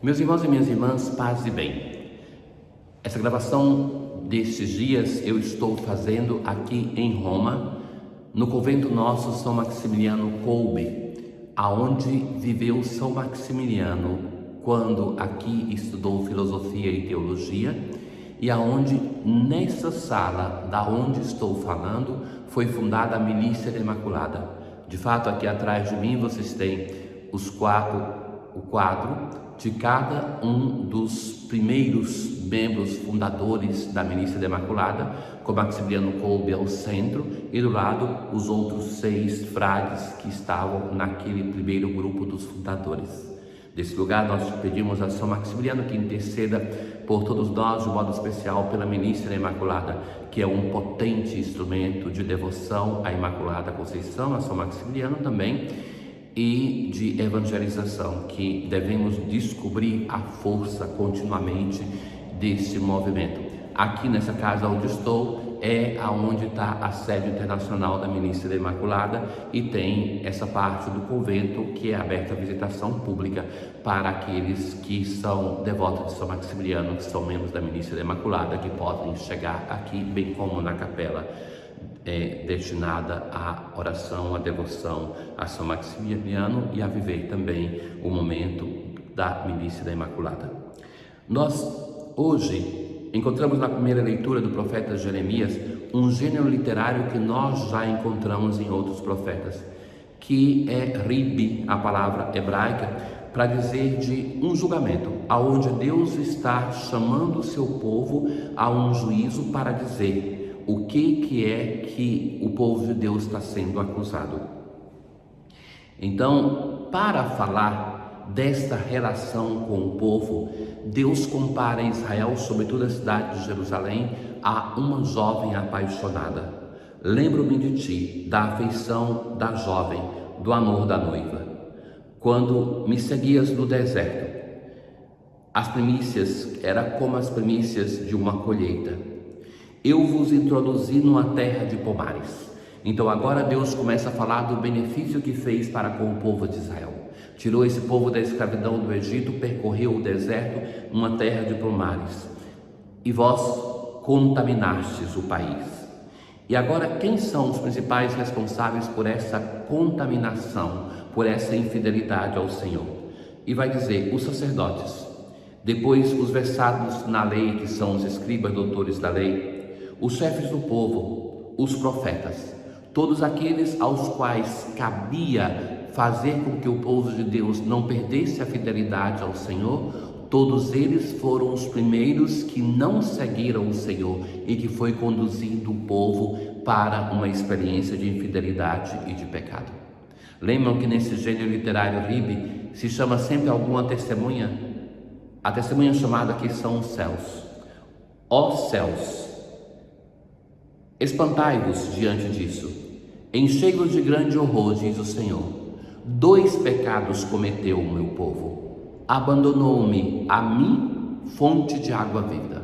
Meus irmãos e minhas irmãs, paz e bem. Essa gravação destes dias eu estou fazendo aqui em Roma, no convento nosso São Maximiliano Kolbe, aonde viveu São Maximiliano quando aqui estudou filosofia e teologia, e aonde nessa sala da onde estou falando foi fundada a Milícia da Imaculada. De fato, aqui atrás de mim vocês têm o quadro de cada um dos primeiros membros fundadores da Milícia da Imaculada, com Maximiliano Kolbe ao centro, e do lado os outros 6 frades que estavam naquele primeiro grupo dos fundadores. Desse lugar nós pedimos a São Maximiliano que interceda por todos nós, de modo especial pela Milícia da Imaculada, que é um potente instrumento de devoção à Imaculada Conceição, a São Maximiliano também, e de evangelização, que devemos descobrir a força continuamente desse movimento. Aqui nessa casa onde estou é aonde está a sede internacional da Milícia da Imaculada, e tem essa parte do convento que é aberta à visitação pública para aqueles que são devotos de São Maximiliano, que são membros da Milícia da Imaculada, que podem chegar aqui, bem como na capela destinada à oração, à devoção a São Maximiliano, e a viver também o momento da Milícia da Imaculada. Nós hoje encontramos na primeira leitura do profeta Jeremias um gênero literário que nós já encontramos em outros profetas, que é Rib, a palavra hebraica, para dizer de um julgamento, aonde Deus está chamando o seu povo a um juízo para dizer o que é que o povo de Deus está sendo acusado. Então, para falar desta relação com o povo, Deus compara Israel, sobretudo a cidade de Jerusalém, a uma jovem apaixonada. Lembro-me de ti, da afeição da jovem, do amor da noiva. Quando me seguias no deserto, as primícias eram como as primícias de uma colheita. Eu vos introduzi numa terra de pomares. Então agora Deus começa a falar do benefício que fez para com o povo de Israel. Tirou esse povo da escravidão do Egito, percorreu o deserto, uma terra de pomares. E vós contaminastes o país. E agora quem são os principais responsáveis por essa contaminação, por essa infidelidade ao Senhor? E vai dizer, os sacerdotes. Depois os versados na lei, que são os escribas, doutores da lei, os chefes do povo, os profetas, todos aqueles aos quais cabia fazer com que o povo de Deus não perdesse a fidelidade ao Senhor, todos eles foram os primeiros que não seguiram o Senhor e que foi conduzindo o povo para uma experiência de infidelidade e de pecado. Lembram que nesse gênero literário Rib se chama sempre alguma testemunha? A testemunha chamada aqui são os céus. Ó céus, espantai-vos diante disso, enchei-vos de grande horror, diz o Senhor. 2 pecados cometeu o meu povo: abandonou-me a mim, fonte de água viva.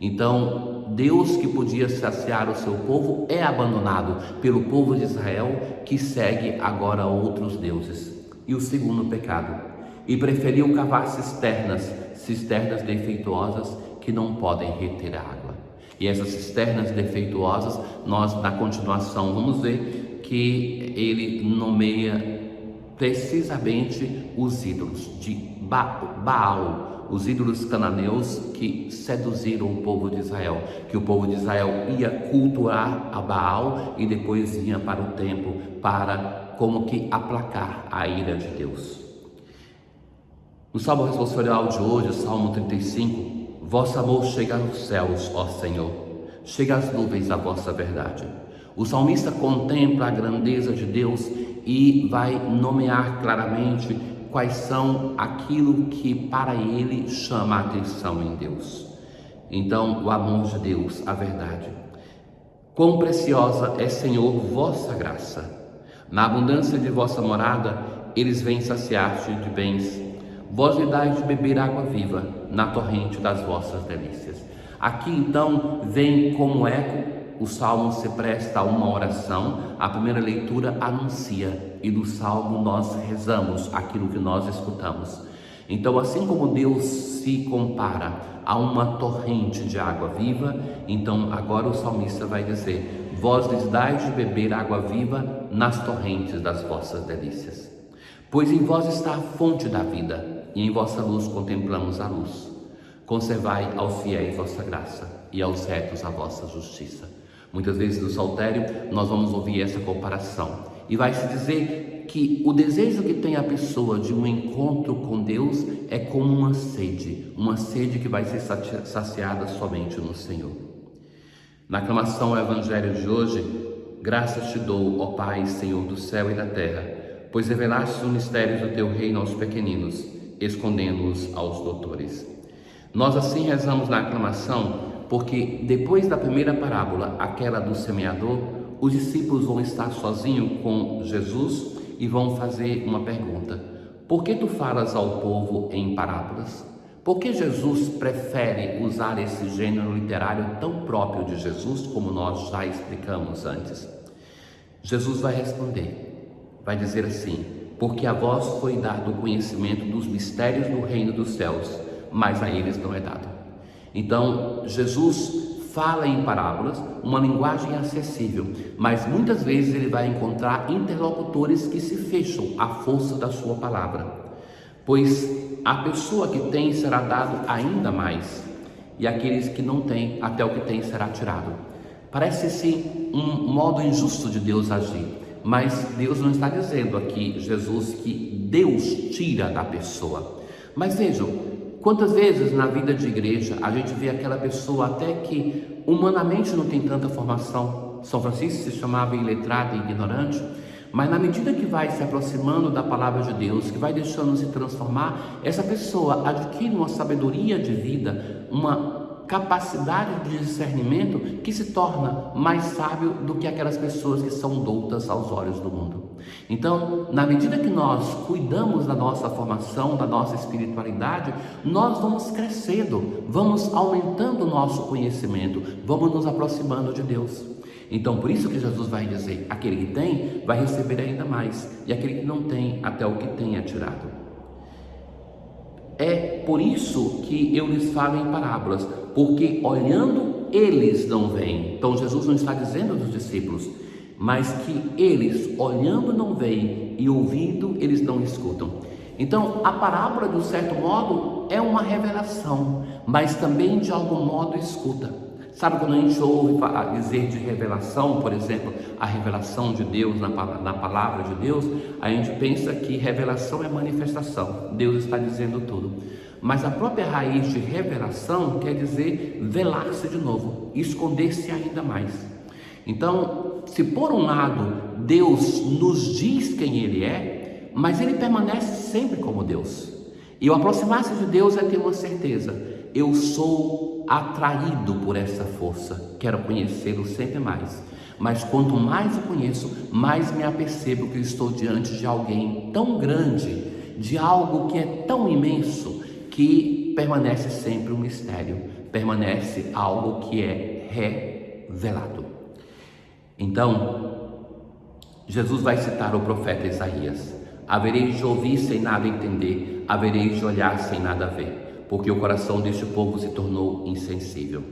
Então, Deus, que podia saciar o seu povo, é abandonado pelo povo de Israel, que segue agora outros deuses. E o segundo pecado: e preferiu cavar cisternas defeituosas que não podem reter a água. E essas cisternas defeituosas, nós na continuação vamos ver que ele nomeia precisamente os ídolos de Baal, os ídolos cananeus que seduziram o povo de Israel, que o povo de Israel ia cultuar a Baal e depois ia para o templo para como que aplacar a ira de Deus. No Salmo responsorial de hoje, o Salmo 35, vosso amor chega aos céus, ó Senhor, chega às nuvens a vossa verdade. O salmista contempla a grandeza de Deus e vai nomear claramente quais são aquilo que para ele chama a atenção em Deus. Então, o amor de Deus, a verdade. Quão preciosa é, Senhor, vossa graça. Na abundância de vossa morada, eles vêm saciar-te de bens. Vós lhe dais de beber água viva na torrente das vossas delícias. Aqui então vem como eco, o Salmo se presta a uma oração, a primeira leitura anuncia, e do Salmo nós rezamos aquilo que nós escutamos. Então, assim como Deus se compara a uma torrente de água viva, então agora o salmista vai dizer: vós lhes dais de beber água viva nas torrentes das vossas delícias. Pois em vós está a fonte da vida, e em vossa luz contemplamos a luz. Conservai aos fiéis vossa graça, e aos retos a vossa justiça. Muitas vezes no saltério nós vamos ouvir essa comparação, e vai se dizer que o desejo que tem a pessoa de um encontro com Deus é como uma sede que vai ser saciada somente no Senhor. Na aclamação ao Evangelho de hoje: graças te dou, ó Pai, Senhor do céu e da terra, pois revelaste os mistérios do teu reino aos pequeninos, escondendo-os aos doutores. Nós assim rezamos na aclamação porque depois da primeira parábola, aquela do semeador, os discípulos vão estar sozinhos com Jesus e vão fazer uma pergunta: por que tu falas ao povo em parábolas? Por que Jesus prefere usar esse gênero literário tão próprio de Jesus, como nós já explicamos antes? Jesus vai responder, vai dizer assim: porque a vós foi dado o conhecimento dos mistérios do reino dos céus, mas a eles não é dado. Então, Jesus fala em parábolas, uma linguagem acessível, mas muitas vezes ele vai encontrar interlocutores que se fecham à força da sua palavra, pois a pessoa que tem será dado ainda mais, e aqueles que não têm, até o que tem será tirado. Parece-se um modo injusto de Deus agir, mas Deus não está dizendo aqui, Jesus, que Deus tira da pessoa. Mas vejam, quantas vezes na vida de igreja a gente vê aquela pessoa até que humanamente não tem tanta formação. São Francisco se chamava iletrado e ignorante, mas na medida que vai se aproximando da palavra de Deus, que vai deixando se transformar, essa pessoa adquire uma sabedoria de vida, uma capacidade de discernimento que se torna mais sábio do que aquelas pessoas que são doutas aos olhos do mundo. Então, na medida que nós cuidamos da nossa formação, da nossa espiritualidade, nós vamos crescendo, vamos aumentando o nosso conhecimento, vamos nos aproximando de Deus. Então, por isso que Jesus vai dizer: aquele que tem vai receber ainda mais, e aquele que não tem, até o que tem é tirado. É por isso que eu lhes falo em parábolas, porque olhando eles não veem. Então Jesus não está dizendo dos discípulos, mas que eles olhando não veem e ouvindo eles não escutam. Então a parábola, de um certo modo, é uma revelação, mas também de algum modo escuta. Sabe quando a gente ouve dizer de revelação, por exemplo, a revelação de Deus na palavra de Deus, a gente pensa que revelação é manifestação, Deus está dizendo tudo. Mas a própria raiz de revelação quer dizer velar-se de novo, esconder-se ainda mais. Então, se por um lado Deus nos diz quem Ele é, mas Ele permanece sempre como Deus. E o aproximar-se de Deus é ter uma certeza: eu sou atraído por essa força, quero conhecê-lo sempre mais. Mas quanto mais eu conheço, mais me apercebo que eu estou diante de alguém tão grande, de algo que é tão imenso, que permanece sempre um mistério, permanece algo que é revelado. Então, Jesus vai citar o profeta Isaías: havereis de ouvir sem nada entender, havereis de olhar sem nada ver, porque o coração deste povo se tornou insensível.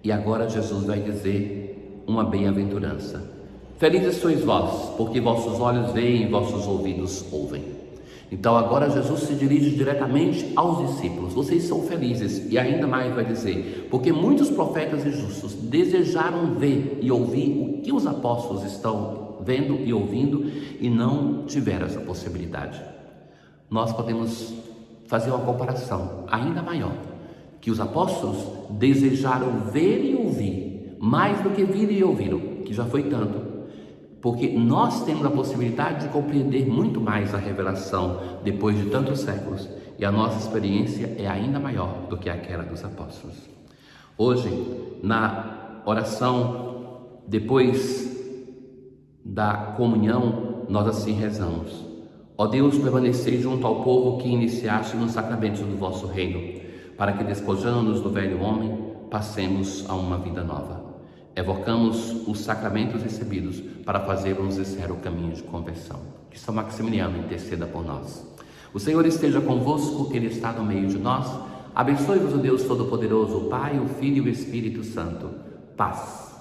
E agora Jesus vai dizer uma bem-aventurança: felizes sois vós, porque vossos olhos veem e vossos ouvidos ouvem. Então agora Jesus se dirige diretamente aos discípulos: vocês são felizes. E ainda mais vai dizer: porque muitos profetas e justos desejaram ver e ouvir o que os apóstolos estão vendo e ouvindo e não tiveram essa possibilidade. Nós podemos fazer uma comparação ainda maior, que os apóstolos desejaram ver e ouvir, mais do que viram e ouviram, que já foi tanto, porque nós temos a possibilidade de compreender muito mais a revelação depois de tantos séculos, e a nossa experiência é ainda maior do que aquela dos apóstolos. Hoje, na oração, depois da comunhão, nós assim rezamos: ó Deus, permanecei junto ao povo que iniciaste nos sacramentos do vosso reino, para que, despojando-nos do velho homem, passemos a uma vida nova. Evocamos os sacramentos recebidos para fazermos esse o caminho de conversão. Que São Maximiliano interceda por nós. O Senhor esteja convosco, Ele está no meio de nós. Abençoe-vos o Deus Todo-Poderoso, o Pai, o Filho e o Espírito Santo. Paz.